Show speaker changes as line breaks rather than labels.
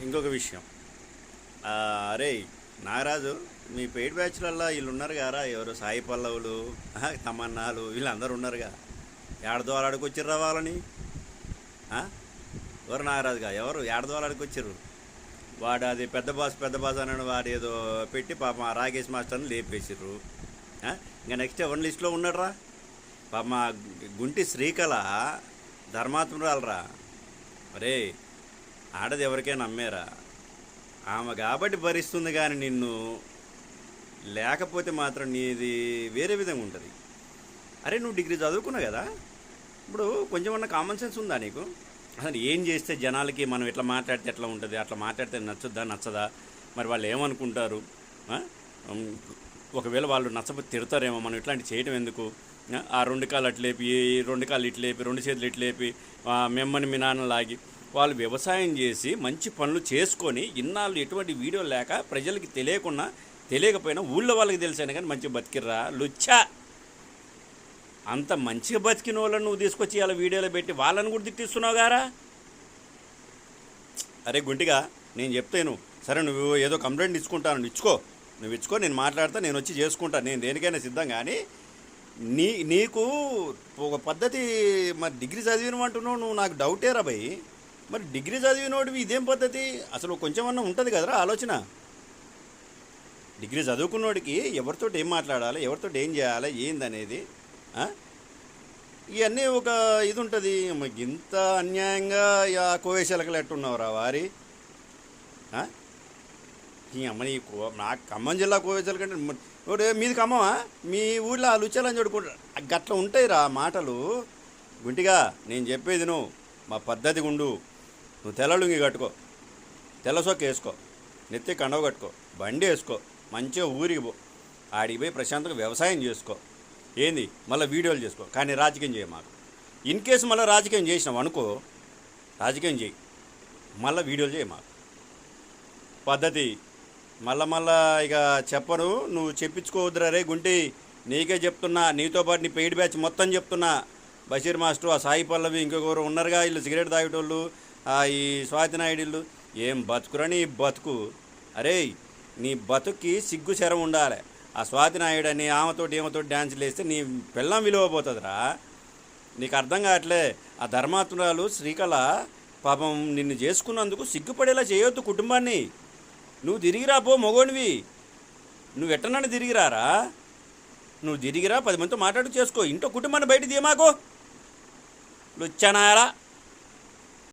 ఇంకొక విషయం. అరే నాగరాజు, మీ పెయిడ్ బ్యాచ్లల్లో వీళ్ళు ఉన్నారు కారా, ఎవరు సాయి పల్లవులు, తమన్నాలు, వీళ్ళందరూ ఉన్నారుగా. ఏడదో ఆడుకొచ్చిర్రా వాళ్ళని. ఎవరు నాగరాజుగా, ఎవరు ఏడదో ఆడుకొచ్చిర్రు. వాడు అది పెద్ద బాస్ అని వాడు ఏదో పెట్టి పాపం ఆ రాకేష్ మాస్టర్ని లేపేసిర్రు. ఇంకా నెక్స్ట్ ఎవరి లిస్టులో ఉన్నాడురా పాపం గుంటి శ్రీకళ ధర్మాత్మురాలరా. అరే ఆడది ఎవరికైనా నమ్మేరా, ఆమె కాబట్టి భరిస్తుంది, కానీ నిన్ను లేకపోతే మాత్రం నీది వేరే విధంగా ఉంటుంది. అరే నువ్వు డిగ్రీ చదువుకున్నావు కదా, ఇప్పుడు కొంచెం అన్న కామన్ సెన్స్ ఉందా నీకు? అసలు ఏం చేస్తే జనాలకి మనం ఎట్లా మాట్లాడితే ఎట్లా ఉంటుంది, అట్లా మాట్లాడితే నచ్చదా, మరి వాళ్ళు ఏమనుకుంటారు? ఒకవేళ వాళ్ళు నచ్చకపోతే తిడతారేమో, మనం ఇట్లాంటి చేయటం ఎందుకు? ఆ 2 కాళ్ళు అట్లేపి, 2 కాళ్ళు ఇట్లేపి, 2 చేతులు ఇట్లేపి, మిమ్మల్ని మీ నాన్న లాగి వాళ్ళు వ్యవసాయం చేసి మంచి పనులు చేసుకొని ఇన్నాళ్ళు ఎటువంటి వీడియో లేక ప్రజలకి తెలియకపోయినా ఊళ్ళో వాళ్ళకి తెలిసాను కానీ మంచిగా బతికిర్రా లుచ్చా. అంత మంచిగా బతికిన వాళ్ళని నువ్వు తీసుకొచ్చి ఇలా వీడియోలో పెట్టి వాళ్ళని కూడా తిట్టిస్తున్నావు గారా. అరే గుంటిగా, నేను చెప్తాను సరే, నువ్వు ఏదో కంప్లైంట్ ఇచ్చుకుంటాను, నువ్వు ఇచ్చుకో, నేను మాట్లాడతా, నేను వచ్చి చేసుకుంటాను, నేను దేనికైనా సిద్ధం. కానీ నీకు ఒక పద్ధతి, మరి డిగ్రీ చదివినమంటున్నావు నువ్వు, నాకు డౌటేరా భయ్. మరి డిగ్రీ చదివినోడివి ఇదేం పద్ధతి? అసలు కొంచెం అన్నా ఉంటుంది కదరా ఆలోచన. డిగ్రీ చదువుకున్నోడికి ఎవరితో ఏం మాట్లాడాలి, ఎవరితో ఏం చేయాలి, ఏందనేది ఇవన్నీ ఒక ఇది ఉంటుంది. ఇంత అన్యాయంగా కోవేశాలకు ఎట్టున్నావురా వారి. ఈ అమ్మని నాకు ఖమ్మం జిల్లా కోవేశాల కంటే మీది ఖమ్మమా? మీ ఊళ్ళో ఆ లుచ్చాలని చూడుకుంటా గట్లా ఉంటాయిరా మాటలు. గుంటిగా నేను చెప్పేది నువ్వు మా పద్ధతి ఉండు. నువ్వు తెల్లలుంగి కట్టుకో, తెల్ల సొక్క వేసుకో, నెత్తి కండవ కట్టుకో, బండి వేసుకో, మంచిగా ఊరికి పో, ఆడికి పోయి ప్రశాంతంగా వ్యవసాయం చేసుకో. ఏంది మళ్ళీ వీడియోలు చేసుకో, కానీ రాజకీయం చేయ మాకు. ఇన్ కేసు మళ్ళీ రాజకీయం చేసినావు అనుకో, రాజకీయం చేయి, మళ్ళీ వీడియోలు చేయ మాకు. పద్ధతి మళ్ళా ఇక చెప్పను, నువ్వు చెప్పించుకోవద్దురా రే గుంటి. నీకే చెప్తున్నా, నీతో పాటు నీ పెయిడ్ బ్యాచ్ మొత్తం చెప్తున్నా. బషీర్ మాస్టర్, ఆ సాయి పల్లవి, ఇంకొకరు ఉన్నారుగా, వీళ్ళు సిగరెట్ తాగేటోళ్ళు, ఈ స్వాతి నాయుడు, ఏం బతుకురా నీ బతుకు. అరే నీ బతుక్కి సిగ్గు శరం ఉండాలి. ఆ స్వాతి నాయుడు అని ఏమతోటి డ్యాన్సులు వేస్తే నీ పిల్లం విలువ పోతుందిరా. నీకు అర్థం కావట్లే. ఆ ధర్మాత్మురాలు శ్రీకళ పాపం నిన్ను చేసుకున్నందుకు సిగ్గుపడేలా చేయొద్దు కుటుంబాన్ని. నువ్వు తిరిగిరా పో, మగోనివి. నువ్వు ఎట్టనని తిరిగిరారా, నువ్వు తిరిగిరా, 10 మందితో మాట్లాడు చేసుకో. ఇంట్లో కుటుంబాన్ని బయట తీయమాకో లుచ్చనాయాలా.